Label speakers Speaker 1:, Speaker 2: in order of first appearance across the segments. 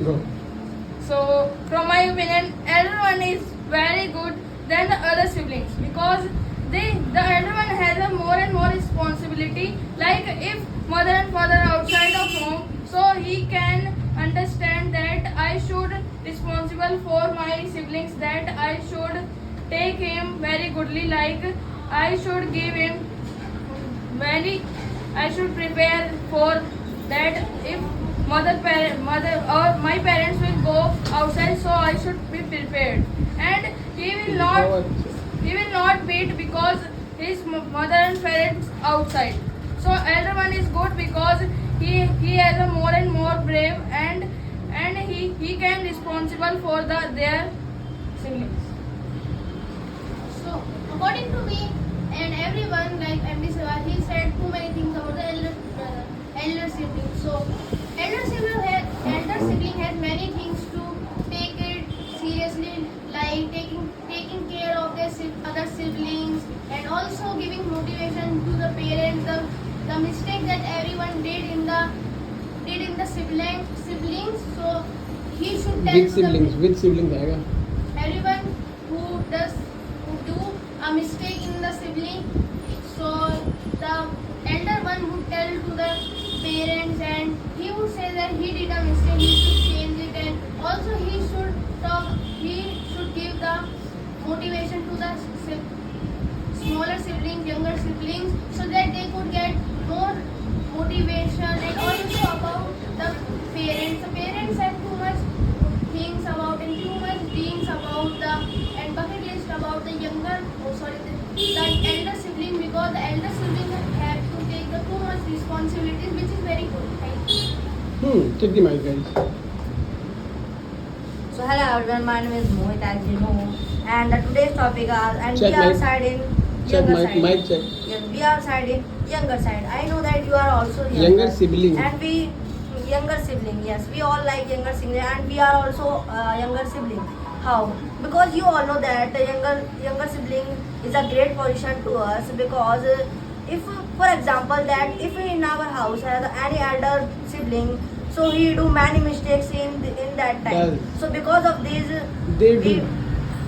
Speaker 1: Go.
Speaker 2: So, from my opinion, elder one is very good than the other siblings because the elder one has a more and more responsibility. Like if mother and father are outside of home, so he can understand that I should responsible for my siblings, that I should take him very goodly. Like I should give him very, I should prepare for that if mother or my parents will go outside, so I should be prepared. And he will not beat because his mother and parents outside. So elder one is good because he has a more and more brave, and he can responsible for their siblings.
Speaker 3: So, according to me and everyone, like MD Siva, he said too many things about the elder sibling. So, elder sibling has many things to take it seriously, like taking care of their other siblings, and also giving motivation to the parents. The mistake that everyone did in the siblings. So, he should tell
Speaker 1: Which
Speaker 3: to the
Speaker 1: siblings? Which siblings आएगा?
Speaker 3: everyone who do a mistake in the sibling, so the elder one would tell to the parents, and he would say that he did a mistake, he should change it, and also he should give the motivation to the smaller siblings, younger siblings, so that they could get more motivation. And also about the parents have too much things about and too much dreams about the and bucket list about the the elder sibling, because the elder sibling have to take the too much responsibilities, which is very good. Thank you.
Speaker 1: Check the mic, guys.
Speaker 4: So hello everyone, my name is Mohit, as you know, and today's topic is, and
Speaker 1: Check
Speaker 4: we are
Speaker 1: mic.
Speaker 4: side in
Speaker 1: Check
Speaker 4: younger
Speaker 1: mic.
Speaker 4: side.
Speaker 1: Mic check.
Speaker 4: Yes, we are side in younger side. I know that you are also
Speaker 1: Younger sibling.
Speaker 4: and we younger sibling. Yes, we all like younger sibling, and we are also younger sibling. How? Because you all know that the younger sibling is a great position to us, because if, for example, that if in our house has any elder sibling, so he do many mistakes in that time.
Speaker 1: Does.
Speaker 4: So because of this,
Speaker 1: They
Speaker 4: we,
Speaker 1: do.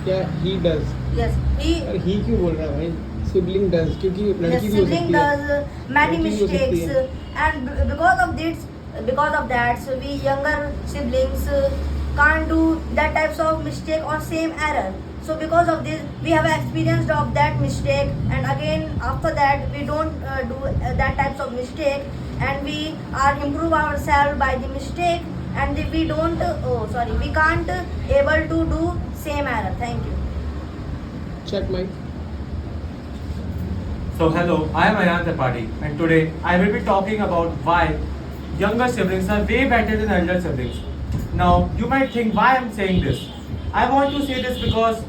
Speaker 1: क्या he does?
Speaker 4: yes, he
Speaker 1: अरे he क्यों बोल रहा है भाई? Sibling does क्योंकि
Speaker 4: the
Speaker 1: लड़की भी हो
Speaker 4: sibling
Speaker 1: सकती है.
Speaker 4: does many
Speaker 1: लड़की भी हो सकती
Speaker 4: mistakes,
Speaker 1: है.
Speaker 4: and because of that, so we younger siblings can't do that types of mistake or same error. So because of this, we have experienced of that mistake, and again after that we don't do that types of mistake, and we are improve ourselves by the mistake, and we don't we can't able to do same error. Thank you.
Speaker 1: Check mic.
Speaker 5: So hello, I am Ayan Tripathi, and today I will be talking about why younger siblings are way better than elder siblings. Now you might think why I am saying this. I want to say this because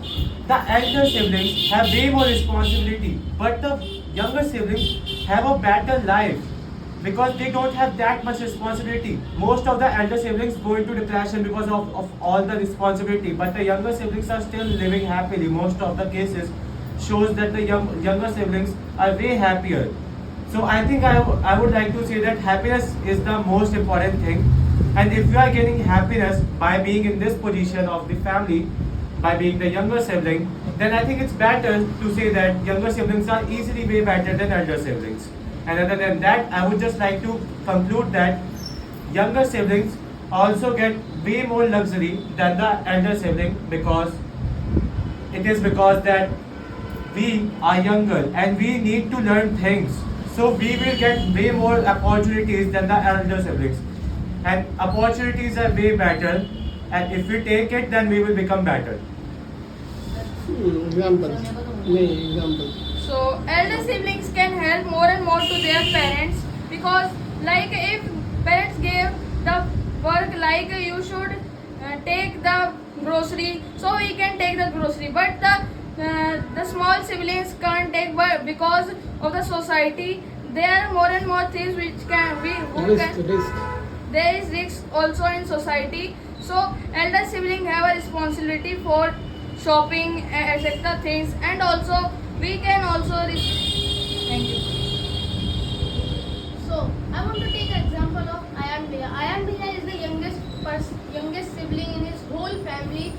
Speaker 5: the elder siblings have way more responsibility, but the younger siblings have a better life because they don't have that much responsibility. Most of the elder siblings go into depression because of all the responsibility, but the younger siblings are still living happily. Most of the cases shows that the younger siblings are way happier. So I think I would like to say that happiness is the most important thing, and if you are getting happiness by being in this position of the family, by being the younger sibling, then I think it's better to say that younger siblings are easily way better than elder siblings. And other than that, I would just like to conclude that younger siblings also get way more luxury than the elder sibling, because that we are younger and we need to learn things. So we will get way more opportunities than the elder siblings. And opportunities are way better, and if we take it, then we will become better.
Speaker 1: Examples. नहीं examples.
Speaker 2: So elder siblings can help more and more to their parents, because like if parents gave the work like you should take the grocery, so we can take the grocery, but the small siblings can't take, but because of the society there are more and more things which can we who can
Speaker 1: Risk.
Speaker 2: there is risk also in society. So elder sibling have a responsibility for shopping, etc. things, and also we can also thank you.
Speaker 3: So I want to take an example of Ayan Bhaiya. Ayan Bhaiya is the youngest youngest sibling in his whole family,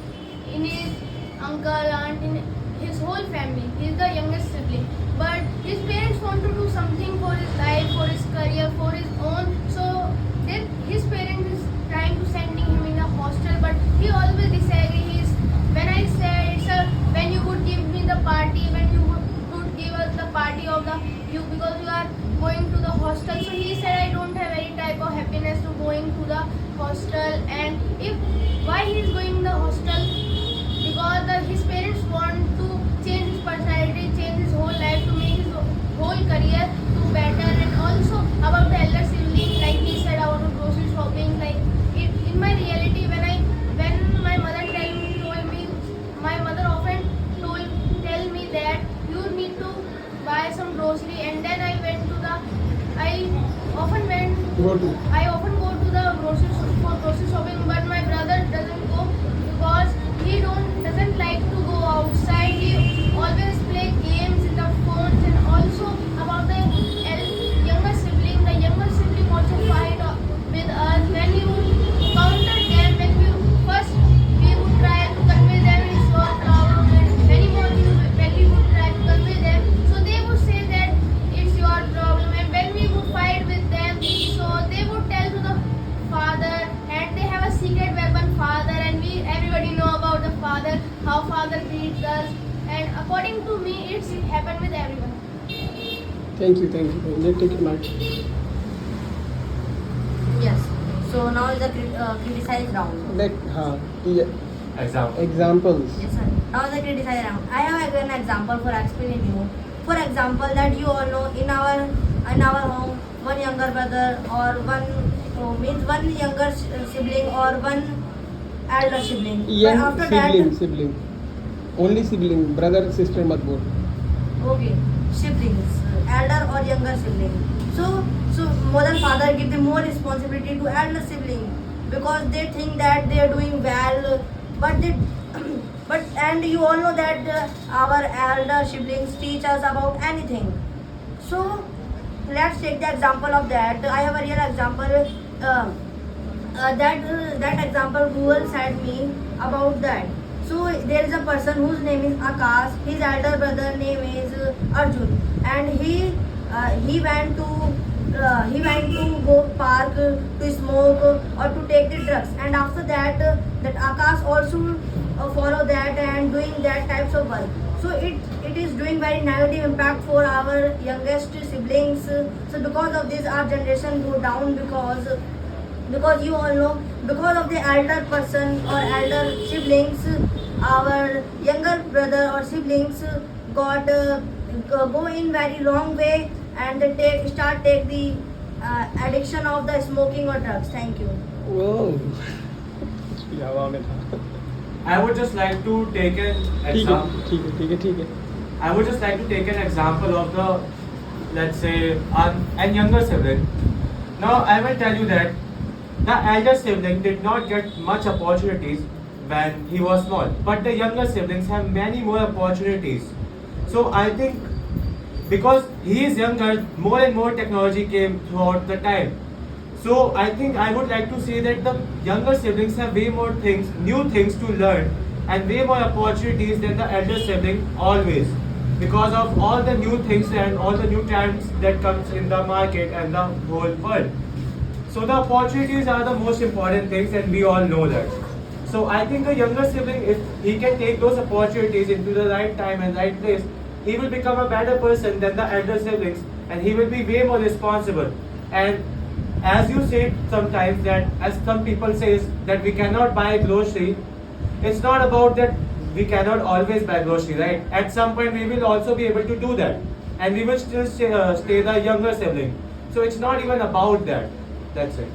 Speaker 3: in his uncle, aunt, in his whole family. He is the youngest sibling. But his parents want to do something for his life, for his career, for his own. So his parents is trying to sending him in a hostel, but he always disagrees. When I said, sir, when you would give me the party, when you would give us the party of the you because you are going to the hostel. So he said, I don't have any type of happiness to going to the hostel. And if why he is going to the hostel? Because his parents want to change his personality, change his whole life to make his whole career to better. And also about the elder sibling, like he said about the grocery shopping. Like in my reality, when my mother told me, my mother often tell me that you need to buy some grocery, and then I often go to the grocery shopping, but my brother doesn't go because he doesn't like to go outside. He always play games in the phones. And also about the younger sibling also fight with us. When you counter them, we would try to convey them it's your problem, and when we would try to convey them, so they would say that it's your problem. And when we would fight with them, so they would tell to the father, and they have a secret weapon, father, and everybody know about the father, how father treats us. And according to me, it's happened with everyone.
Speaker 1: Thank you. Let's take it, Mark.
Speaker 4: Yes. So now is the criticize round.
Speaker 1: Yeah.
Speaker 5: Example.
Speaker 1: Examples.
Speaker 4: Yes, sir. Now the criticize round. I have an example for explaining you. For example, that you all know in our home, one younger brother or one younger sibling or one elder sibling.
Speaker 1: Young
Speaker 4: but after
Speaker 1: sibling. Only sibling. Brother, sister, mat bol.
Speaker 4: Okay, siblings, elder or younger sibling. So mother and father give the more responsibility to elder sibling because they think that they are doing well, but and you all know that our elder siblings teach us about anything. So let's take the example of that. I have a real example. That example Google said me about that. So there is a person whose name is Akash. His elder brother name is Arjun, and he went to go park to smoke or to take the drugs. And after that, that Akash also follow that and doing that types of work. So it is doing very negative impact for our youngest siblings. So because of this, our generation go down because you all know, because of the elder person or elder siblings, our younger brother or siblings got go in very wrong way, and they start take the addiction of the smoking or drugs. Thank you.
Speaker 1: Whoa. ये हवा में था.
Speaker 5: I would just like to take an example.
Speaker 1: ठीक है.
Speaker 5: I would just like to take an example of the, let's say, an younger sibling. Now I will tell you that the elder sibling did not get much opportunities when he was small, but the younger siblings have many more opportunities. So I think because he is younger, more and more technology came throughout the time. So I think I would like to say that the younger siblings have way more things, new things to learn, and way more opportunities than the elder sibling always, because of all the new things and all the new trends that comes in the market and the whole world. So the opportunities are the most important things, and we all know that. So I think a younger sibling, if he can take those opportunities into the right time and right place, he will become a better person than the elder siblings, and he will be way more responsible. And as you said sometimes that, as some people say, that we cannot buy grocery, it's not about that we cannot always buy grocery, right? At some point we will also be able to do that, and we will still stay the younger sibling. So it's not even about that. That's it.